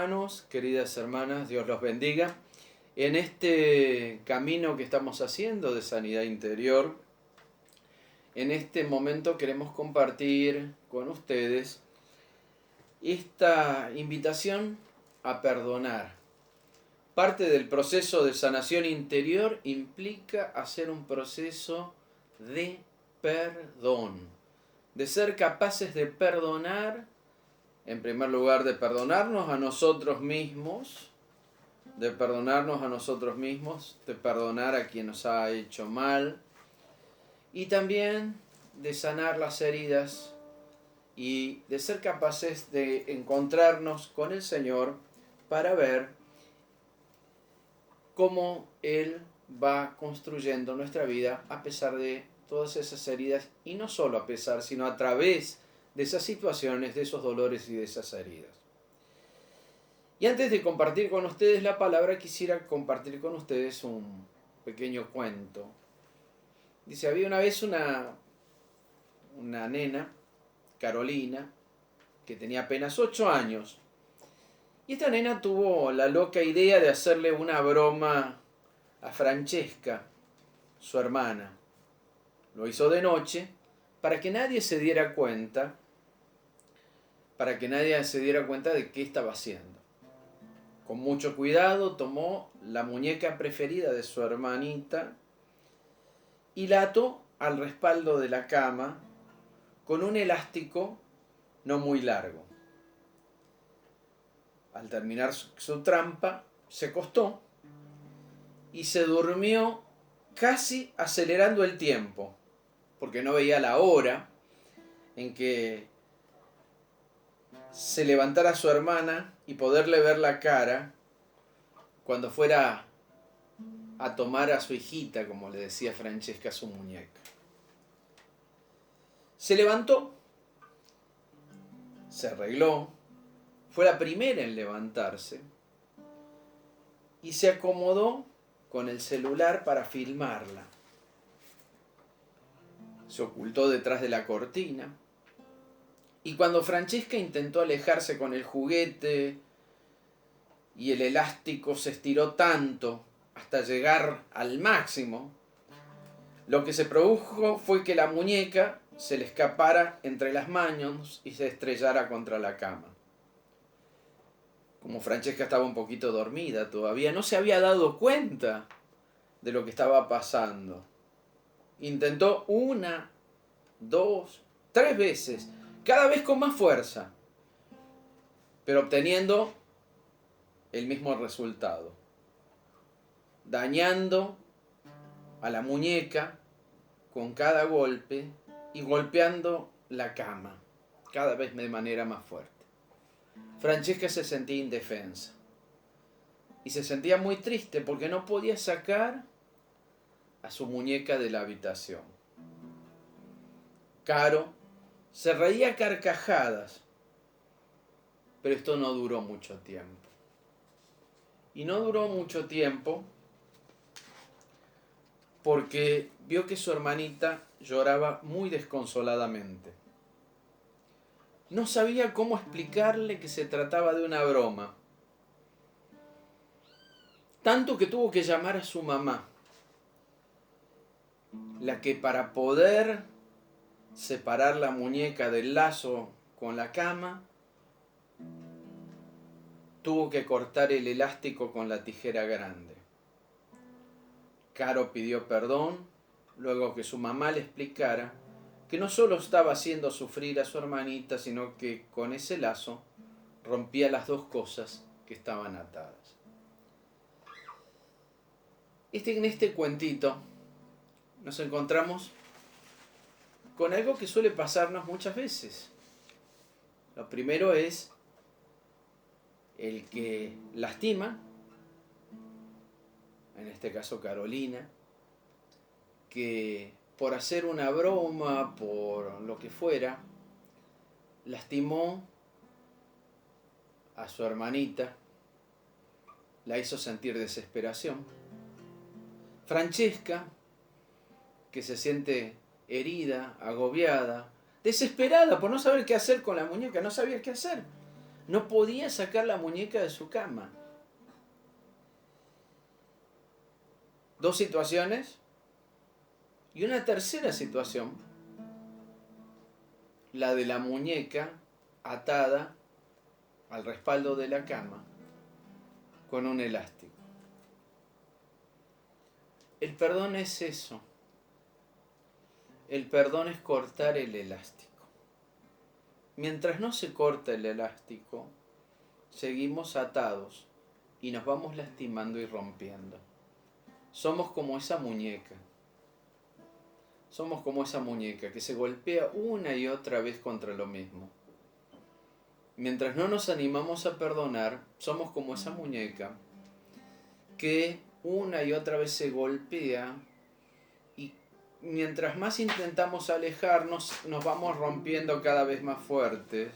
hermanos, queridas hermanas, Dios los bendiga. En este camino que estamos haciendo de sanidad interior, en este momento queremos compartir con ustedes esta invitación a perdonar. Parte del proceso de sanación interior implica hacer un proceso de perdón, de ser capaces de perdonar. En primer lugar, de perdonarnos a nosotros mismos, de perdonar a quien nos ha hecho mal, y también de sanar las heridas y de ser capaces de encontrarnos con el Señor para ver cómo Él va construyendo nuestra vida a pesar de todas esas heridas, y no solo a pesar, sino a través de esas situaciones, de esos dolores y de esas heridas. Y antes de compartir con ustedes la palabra, quisiera compartir con ustedes un pequeño cuento. Dice, había una vez una nena, Carolina, que tenía apenas 8 años. Y esta nena tuvo la loca idea de hacerle una broma a Francesca, su hermana. Lo hizo de noche para que nadie se diera cuenta de qué estaba haciendo. Con mucho cuidado tomó la muñeca preferida de su hermanita y la ató al respaldo de la cama con un elástico no muy largo. Al terminar su trampa, se acostó y se durmió casi acelerando el tiempo, porque no veía la hora en que se levantara su hermana y poderle ver la cara cuando fuera a tomar a su hijita, como le decía Francesca, su muñeca. Se levantó, se arregló, fue la primera en levantarse y se acomodó con el celular para filmarla. Se ocultó detrás de la cortina. Y cuando Francesca intentó alejarse con el juguete y el elástico se estiró tanto hasta llegar al máximo, lo que se produjo fue que la muñeca se le escapara entre las manos y se estrellara contra la cama. Como Francesca estaba un poquito dormida todavía, no se había dado cuenta de lo que estaba pasando. Intentó 1, 2, 3 veces, cada vez con más fuerza, pero obteniendo el mismo resultado, dañando a la muñeca con cada golpe y golpeando la cama cada vez de manera más fuerte. Francesca se sentía indefensa y se sentía muy triste porque no podía sacar a su muñeca de la habitación. Caro se reía a carcajadas, pero esto no duró mucho tiempo. Y no duró mucho tiempo porque vio que su hermanita lloraba muy desconsoladamente. No sabía cómo explicarle que se trataba de una broma, tanto que tuvo que llamar a su mamá, la que, para poder separar la muñeca del lazo con la cama, tuvo que cortar el elástico con la tijera grande. Caro pidió perdón luego que su mamá le explicara que no solo estaba haciendo sufrir a su hermanita, sino que con ese lazo rompía las dos cosas que estaban atadas. En este cuentito nos encontramos con algo que suele pasarnos muchas veces. Lo primero es el que lastima, en este caso Carolina, que por hacer una broma, por lo que fuera, lastimó a su hermanita, la hizo sentir desesperación. Francesca, que se siente herida, agobiada, desesperada por no saber qué hacer con la muñeca, no sabía qué hacer. No podía sacar la muñeca de su cama. Dos situaciones. Y una tercera situación, la de la muñeca atada al respaldo de la cama con un elástico. El perdón es eso. El perdón es cortar el elástico. Mientras no se corta el elástico, seguimos atados y nos vamos lastimando y rompiendo. Somos como esa muñeca. Somos como esa muñeca que se golpea una y otra vez contra lo mismo. Mientras no nos animamos a perdonar, somos como esa muñeca que una y otra vez se golpea y mientras más intentamos alejarnos, nos vamos rompiendo cada vez más fuertes,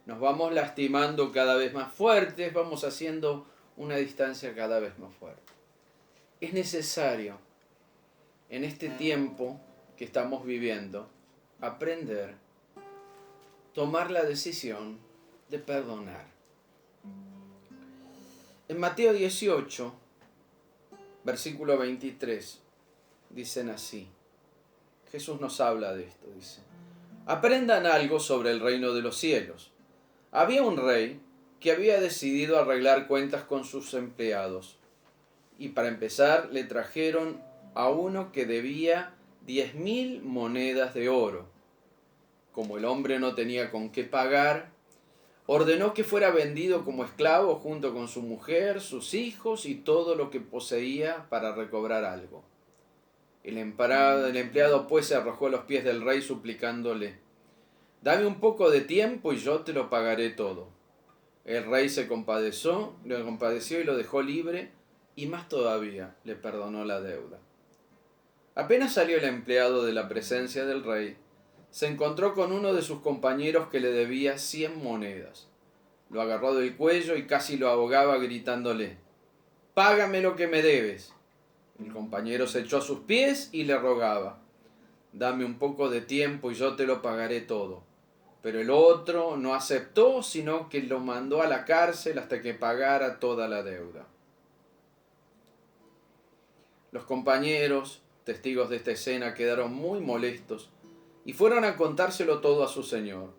nos vamos lastimando cada vez más fuertes, vamos haciendo una distancia cada vez más fuerte. Es necesario en este tiempo que estamos viviendo aprender, tomar la decisión de perdonar. En Mateo 18, versículo 23, dicen así. Jesús nos habla de esto, dice. Aprendan algo sobre el reino de los cielos. Había un rey que había decidido arreglar cuentas con sus empleados. Y para empezar le trajeron a uno que debía 10.000 monedas de oro. Como el hombre no tenía con qué pagar, ordenó que fuera vendido como esclavo junto con su mujer, sus hijos y todo lo que poseía para recobrar algo. El empleado pues se arrojó a los pies del rey suplicándole: «Dame un poco de tiempo y yo te lo pagaré todo». El rey se compadeció y lo dejó libre, y más todavía le perdonó la deuda. Apenas salió el empleado de la presencia del rey, se encontró con uno de sus compañeros que le debía 100 monedas. Lo agarró del cuello y casi lo ahogaba gritándole: «Págame lo que me debes». El compañero se echó a sus pies y le rogaba: «Dame un poco de tiempo y yo te lo pagaré todo». Pero el otro no aceptó, sino que lo mandó a la cárcel hasta que pagara toda la deuda. Los compañeros, testigos de esta escena, quedaron muy molestos y fueron a contárselo todo a su señor.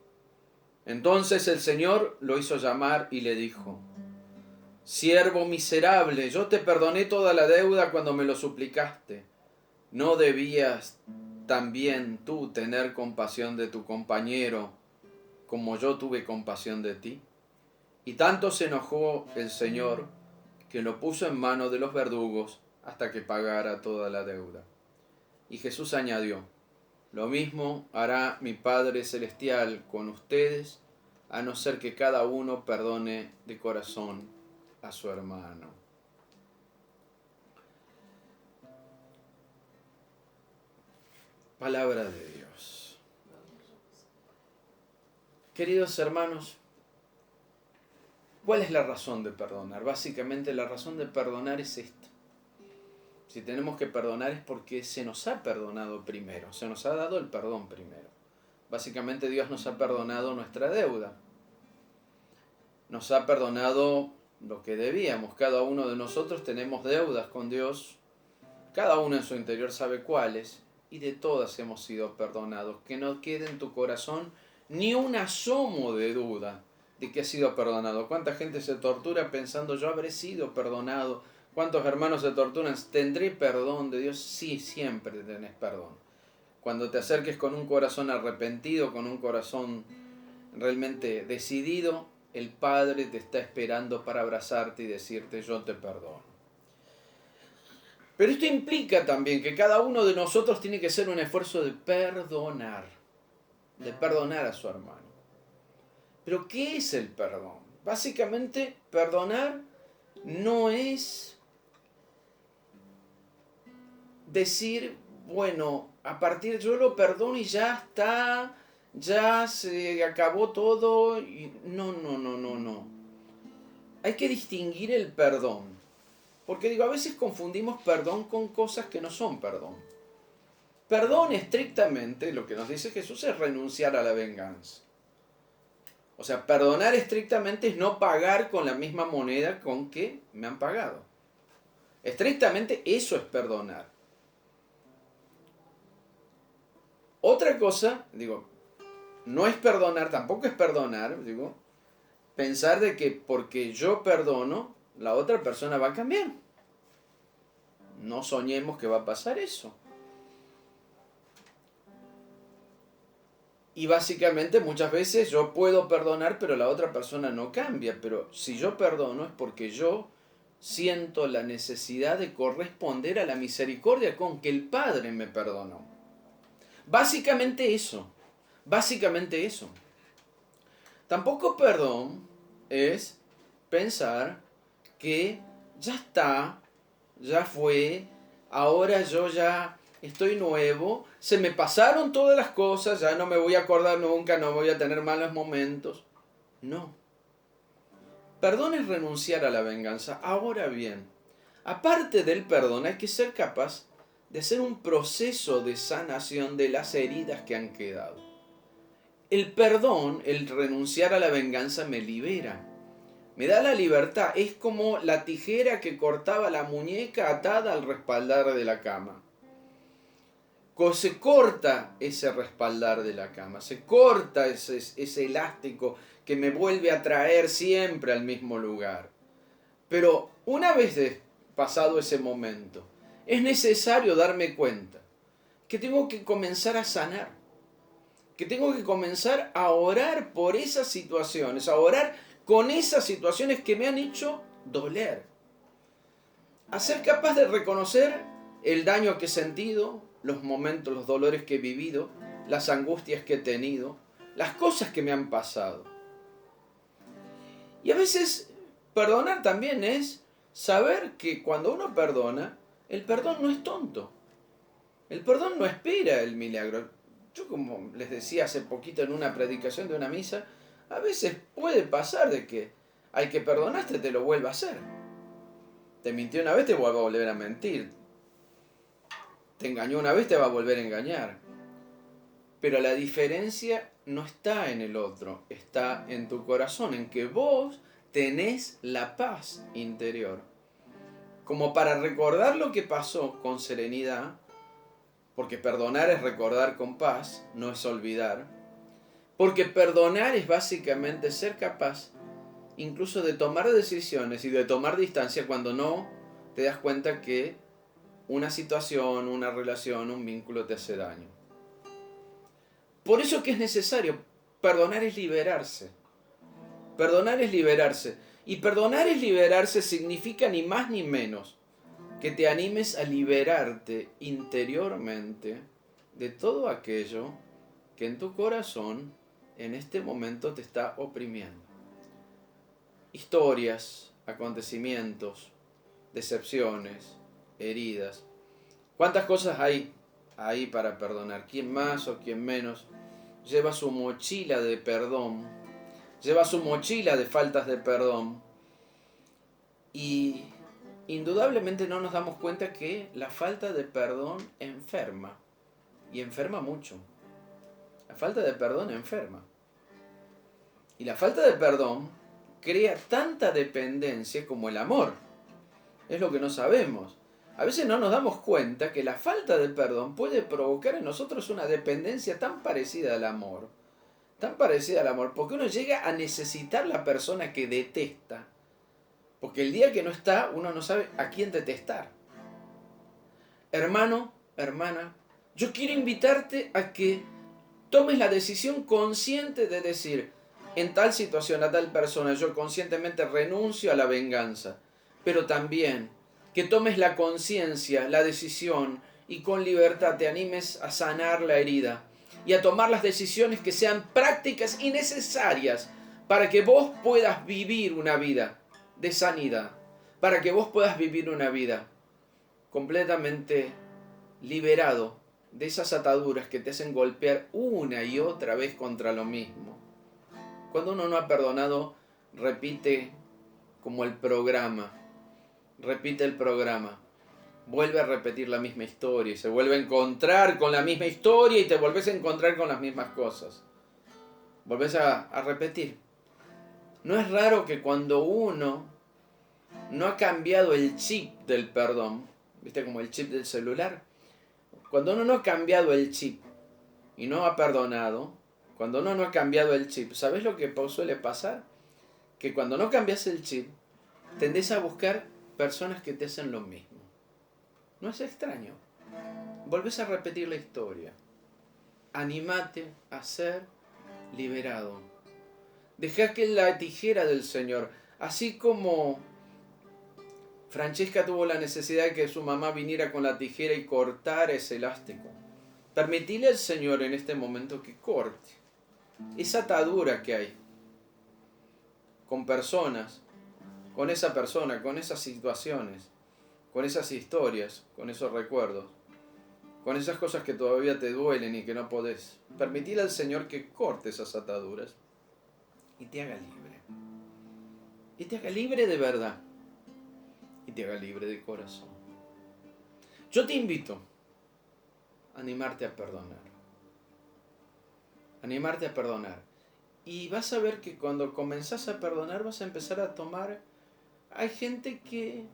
Entonces el señor lo hizo llamar y le dijo: «Siervo miserable, yo te perdoné toda la deuda cuando me lo suplicaste. ¿No debías también tú tener compasión de tu compañero como yo tuve compasión de ti?» Y tanto se enojó el señor que lo puso en manos de los verdugos hasta que pagara toda la deuda. Y Jesús añadió: «Lo mismo hará mi Padre Celestial con ustedes, a no ser que cada uno perdone de corazón a su hermano». Palabra de Dios. Queridos hermanos, ¿cuál es la razón de perdonar? Básicamente la razón de perdonar es esta. Si tenemos que perdonar es porque se nos ha perdonado primero, se nos ha dado el perdón primero. Básicamente Dios nos ha perdonado nuestra deuda. Nos ha perdonado lo que debíamos. Cada uno de nosotros tenemos deudas con Dios. Cada uno en su interior sabe cuáles. Y de todas hemos sido perdonados. Que no quede en tu corazón ni un asomo de duda de que has sido perdonado. ¿Cuánta gente se tortura pensando: yo habré sido perdonado? ¿Cuántos hermanos se torturan? ¿Tendré perdón de Dios? Sí, siempre tenés perdón. Cuando te acerques con un corazón arrepentido, con un corazón realmente decidido, el Padre te está esperando para abrazarte y decirte: yo te perdono. Pero esto implica también que cada uno de nosotros tiene que hacer un esfuerzo de perdonar a su hermano. ¿Pero qué es el perdón? Básicamente, perdonar no es decir: bueno, a partir yo lo perdono y ya está, ya se acabó todo. No. Hay que distinguir el perdón. Porque a veces confundimos perdón con cosas que no son perdón. Perdón estrictamente, lo que nos dice Jesús, es renunciar a la venganza. O sea, perdonar estrictamente es no pagar con la misma moneda con que me han pagado. Estrictamente eso es perdonar. Otra cosa, digo, no es perdonar, tampoco es perdonar, digo, pensar de que porque yo perdono, la otra persona va a cambiar. No soñemos que va a pasar eso. Y básicamente muchas veces yo puedo perdonar, pero la otra persona no cambia. Pero si yo perdono es porque yo siento la necesidad de corresponder a la misericordia con que el Padre me perdonó. Básicamente eso. Básicamente eso. Tampoco perdón es pensar que ya está, ya fue, ahora yo ya estoy nuevo, se me pasaron todas las cosas, ya no me voy a acordar nunca, no voy a tener malos momentos. No. Perdón es renunciar a la venganza. Ahora bien, aparte del perdón hay que ser capaz de hacer un proceso de sanación de las heridas que han quedado. El perdón, el renunciar a la venganza me libera. Me da la libertad. Es como la tijera que cortaba la muñeca atada al respaldar de la cama. Se corta ese respaldar de la cama, se corta ese elástico que me vuelve a traer siempre al mismo lugar. Pero una vez pasado ese momento, es necesario darme cuenta que tengo que comenzar a sanar, que tengo que comenzar a orar por esas situaciones, a orar con esas situaciones que me han hecho doler, a ser capaz de reconocer el daño que he sentido, los momentos, los dolores que he vivido, las angustias que he tenido, las cosas que me han pasado. Y a veces perdonar también es saber que cuando uno perdona, el perdón no es tonto. El perdón no espera el milagro. Yo, como les decía hace poquito en una predicación de una misa, a veces puede pasar de que al que perdonaste te lo vuelva a hacer. Te mintió una vez, te vuelve a volver a mentir. Te engañó una vez, te va a volver a engañar. Pero la diferencia no está en el otro, está en tu corazón, en que vos tenés la paz interior. Como para recordar lo que pasó con serenidad, porque perdonar es recordar con paz, no es olvidar. Porque perdonar es básicamente ser capaz incluso de tomar decisiones y de tomar distancia cuando no te das cuenta que una situación, una relación, un vínculo te hace daño. Por eso que es necesario, perdonar es liberarse. Perdonar es liberarse. Y perdonar es liberarse significa ni más ni menos que te animes a liberarte interiormente de todo aquello que en tu corazón en este momento te está oprimiendo. Historias, acontecimientos, decepciones, heridas. ¿Cuántas cosas hay ahí para perdonar? ¿Quién más o quién menos lleva su mochila de perdón? Lleva su mochila de faltas de perdón. Y indudablemente no nos damos cuenta que la falta de perdón enferma. Y enferma mucho. La falta de perdón enferma. Y la falta de perdón crea tanta dependencia como el amor. Es lo que no sabemos. A veces no nos damos cuenta que la falta de perdón puede provocar en nosotros una dependencia tan parecida al amor. Tan parecida al amor. Porque uno llega a necesitar la persona que detesta. Porque el día que no está, uno no sabe a quién detestar. Hermano, hermana, yo quiero invitarte a que tomes la decisión consciente de decir, en tal situación, a tal persona, yo conscientemente renuncio a la venganza. Pero también que tomes la conciencia, la decisión y con libertad te animes a sanar la herida y a tomar las decisiones que sean prácticas y necesarias para que vos puedas vivir una vida de sanidad, para que vos puedas vivir una vida completamente liberado de esas ataduras que te hacen golpear una y otra vez contra lo mismo. Cuando uno no ha perdonado, repite como el programa, repite el programa, vuelve a repetir la misma historia y se vuelve a encontrar con la misma historia y te volvés a encontrar con las mismas cosas. Volvés a repetir No es raro que cuando uno no ha cambiado el chip del perdón, ¿viste? Como el chip del celular. Cuando uno no ha cambiado el chip y no ha perdonado, cuando uno no ha cambiado el chip, ¿sabes lo que suele pasar? Que cuando no cambias el chip, tendés a buscar personas que te hacen lo mismo. No es extraño. Volvés a repetir la historia. Anímate a ser liberado. Deja que la tijera del Señor, así como Francesca tuvo la necesidad de que su mamá viniera con la tijera y cortara ese elástico, permitile al Señor en este momento que corte esa atadura que hay con personas, con esa persona, con esas situaciones, con esas historias, con esos recuerdos, con esas cosas que todavía te duelen y que no podés. Permitile al Señor que corte esas ataduras y te haga libre. Y te haga libre de verdad. Y te haga libre de corazón. Yo te invito a animarte a perdonar. Animarte a perdonar. Y vas a ver que cuando comenzás a perdonar vas a empezar a tomar... Hay gente que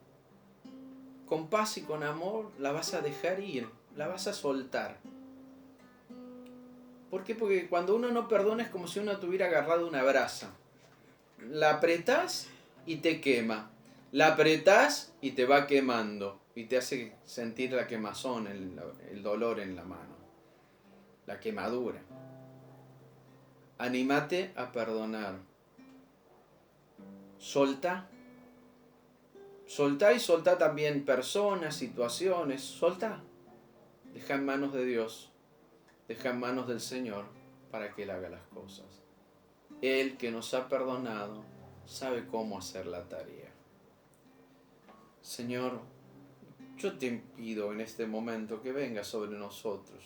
con paz y con amor la vas a dejar ir, la vas a soltar. ¿Por qué? Porque cuando uno no perdona es como si uno tuviera agarrado una brasa. La apretás y te quema. La apretás y te va quemando. Y te hace sentir la quemazón, el dolor en la mano. La quemadura. Anímate a perdonar. Soltá. Soltá y soltá también personas, situaciones. Soltá. Deja en manos de Dios. Deja en manos del Señor para que Él haga las cosas. Él que nos ha perdonado sabe cómo hacer la tarea. Señor, yo te pido en este momento que venga sobre nosotros.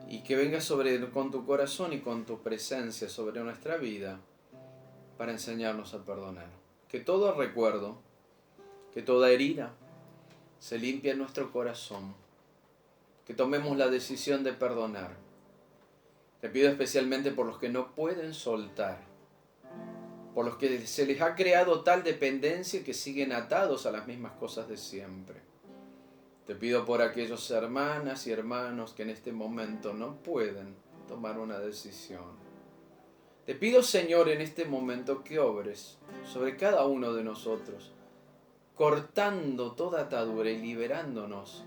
Y que venga con tu corazón y con tu presencia sobre nuestra vida para enseñarnos a perdonar. Que todo recuerdo, que toda herida se limpie en nuestro corazón. Que tomemos la decisión de perdonar. Te pido especialmente por los que no pueden soltar. Por los que se les ha creado tal dependencia que siguen atados a las mismas cosas de siempre. Te pido por aquellos hermanas y hermanos que en este momento no pueden tomar una decisión. Te pido, Señor, en este momento que obres sobre cada uno de nosotros, cortando toda atadura y liberándonos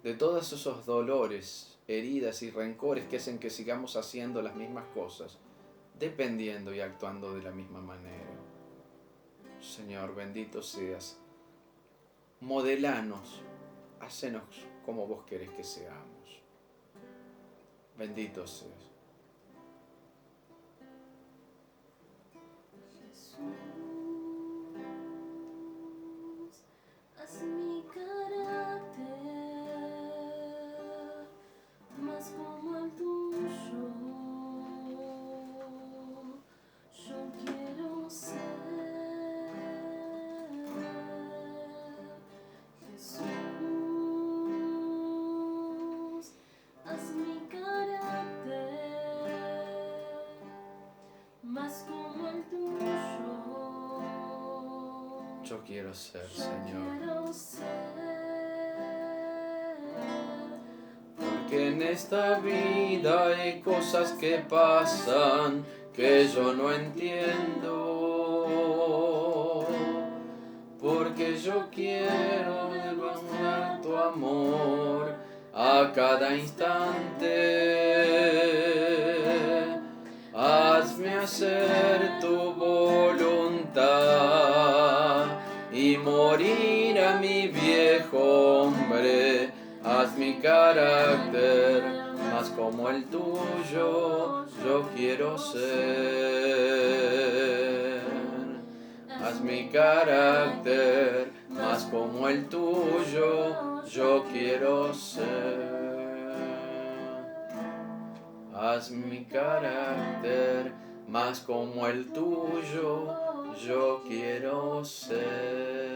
de todos esos dolores, heridas y rencores que hacen que sigamos haciendo las mismas cosas, dependiendo y actuando de la misma manera. Señor, bendito seas. Modelanos, hacenos como vos querés que seamos. Bendito seas. Jesús, haz mi carácter más como el tuyo. Yo quiero ser Jesús, haz mi carácter más como el tuyo. Yo quiero ser, Yo Señor. quiero ser, Porque en esta vida hay cosas que pasan que yo no entiendo. Porque yo quiero devolver tu amor a cada instante. Hazme hacer tu voluntad y morir a mi viejo hombre. Haz mi carácter más como el tuyo, yo quiero ser. Haz mi carácter más como el tuyo, yo quiero ser. Haz mi carácter más como el tuyo, yo quiero ser.